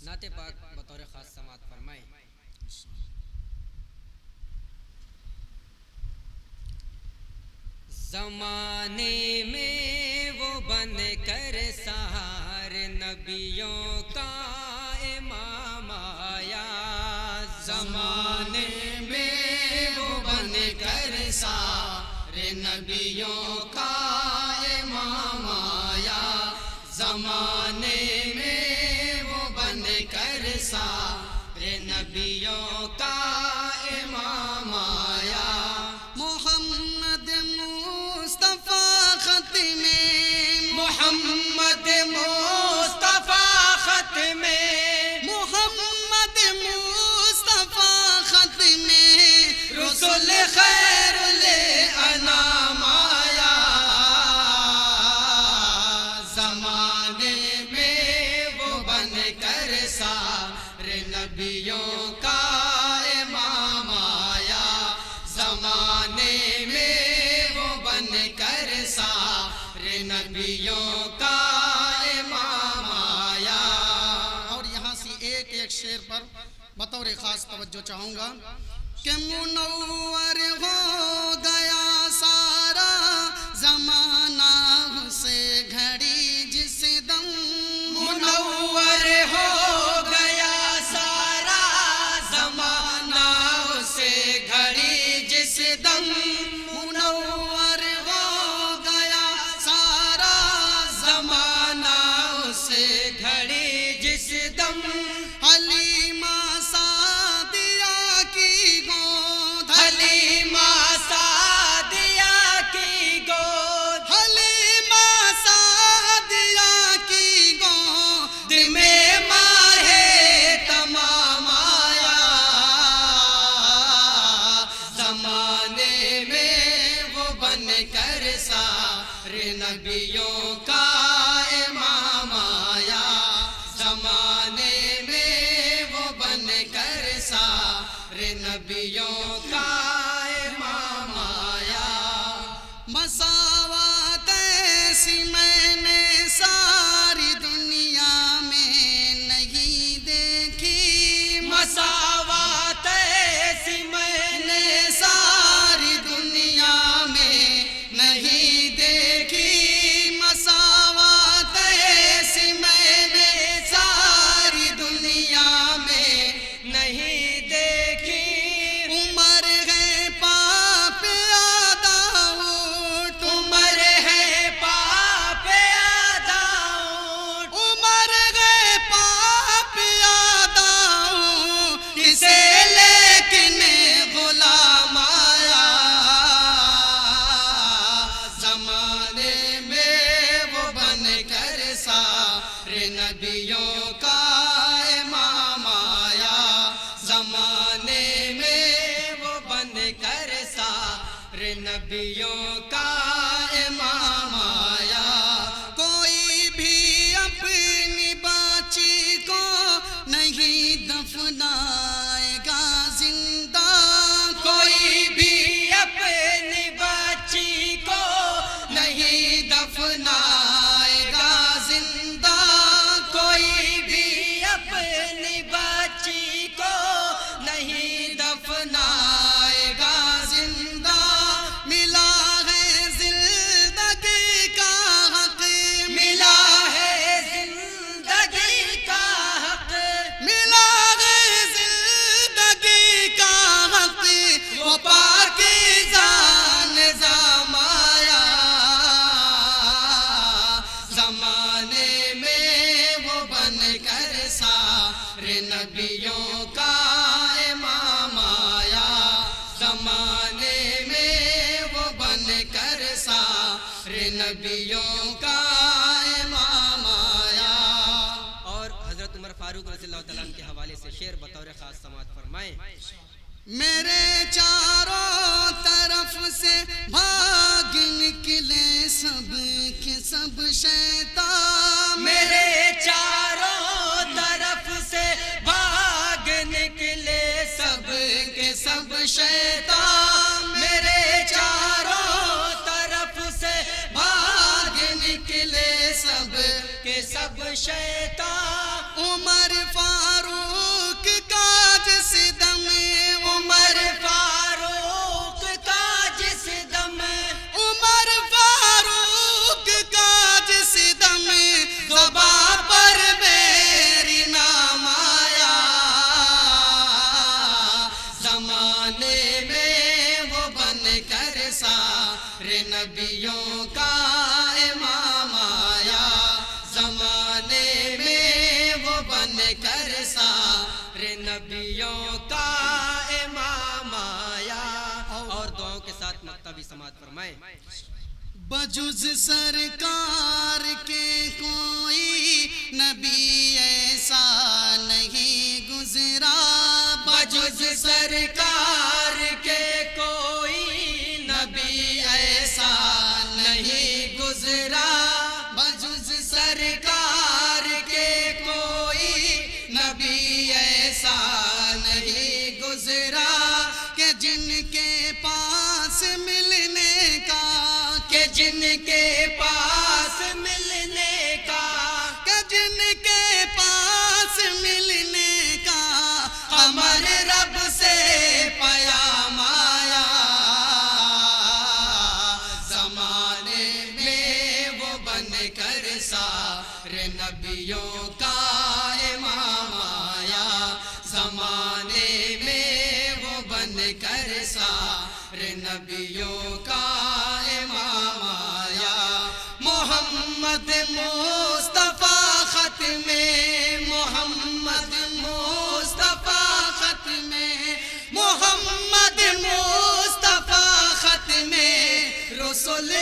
نعت پاک بطور خاص سماعت فرمائیں۔ زمانے میں وہ بن کر سہار نبیوں کا امام آیا، زمانے میں وہ بن کر سارے نبیوں کا امام آیا، زمانے میں وہ بن کر سارے نبیوں کا امام آیا۔ محمد مصطفیٰ ختم، محمد مصطفیٰ ختم، محمد مصطفیٰ ختم رسول خیر الانام آیا، زمانے میں وہ بن کر سارے نبیوں کا امام آیا، زمانے میں وہ بن کر سارے نبیوں کا امام آیا۔ اور یہاں سے ایک شعر پر بطور خاص توجہ چاہوں گا کہ منور ہو گیا سارا زمانہ سے گھڑی جس دم، منور ہو گیا سارا زمانہ سے گھڑی جس دم، منور ہو گیا سارا زمانہ سے گھڑی جس دم، حلیمہ سعدیہ کی گود، حلیمہ سعدیہ کی گود، حلیمہ سعدیہ کی گود میں ماہ تمام آیا، زمانے میں وہ بن کر سارے نبیوں کا امام آیا، زمانے میں وہ بن کر سارے نبیوں کا امام آیا۔ مساوات ایسی میں نے ساری دنیا میں نہیں دیکھی، مساوات ایسی میں نے ساری دنیا میں نہیں دیکھی، مساوات ایسی میں نے ساری دنیا میں نہیں دیکھی، عمر ہے پاپ داؤد، عمر ہے پاپ داؤد، عمر ہے پاپ داؤد، کسے لیکن غلام آیا، زمانے میں وہ بن کر سارے نبیوں کا امام آیا، زمانے میں وہ بن کر سارے نبیوں کا امام آیا۔ کوئی بھی اپنی باچی کو نہیں دفنائے گا زندہ، کوئی بھی اپنی بچی کو نہیں دفنائے گا زندہ، کوئی بھی اپنی بچی کو نہیں دفنائے گا زندہ، ملا ہے زندگی کا حق، ملا ہے زندگی کا حق، ملا ہے زندگی کا حق، وہ پاکیزہ نظام آیا، زمانے میں وہ بن کر سارے نبیوں کا امام آیا، زمانے میں وہ بن کر سارے نبیوں کا امام آیا۔ اور حضرت عمر فاروق رضی اللہ تعالیٰ عنہ کے حوالے سے شعر بطور خاص سماعت فرمائیں۔ میرے چاروں طرف سے بھاگ نکلے سب کے سب شیطان، میرے چاروں طرف سے بھاگ نکلے سب کے سب شیطان، میرے چاروں طرف سے بھاگ نکلے سب کے سب شیطان، عمر فاروق رے نبیوں کا امام آیا زمانے میں وہ بن کر رے نبیوں کا امام آیا. اور دعاؤں کے ساتھ مکتبی سماعت فرمائیں. بجز سرکار کے کوئی نبی ایسا نہیں گزرا بجز سرکار کے کوئی نبی ایسا نہیں گزرا. بجز سرکار کے کوئی نبی ایسا نہیں گزرا کہ جن کے پاس ملنے کا کہ جن کے پاس ملنے کا کہ جن کے پاس ملنے کا ہمارے رب سے پیام آیا زمانے میں وہ بن کر سارے نبیوں کا امام آیا زمانے میں وہ بن کر سارے نبیوں کا امام آیا. محمد مصطفیٰ خط میں محمد مصطفیٰ خط میں محمد مصطفیٰ خط میں رسول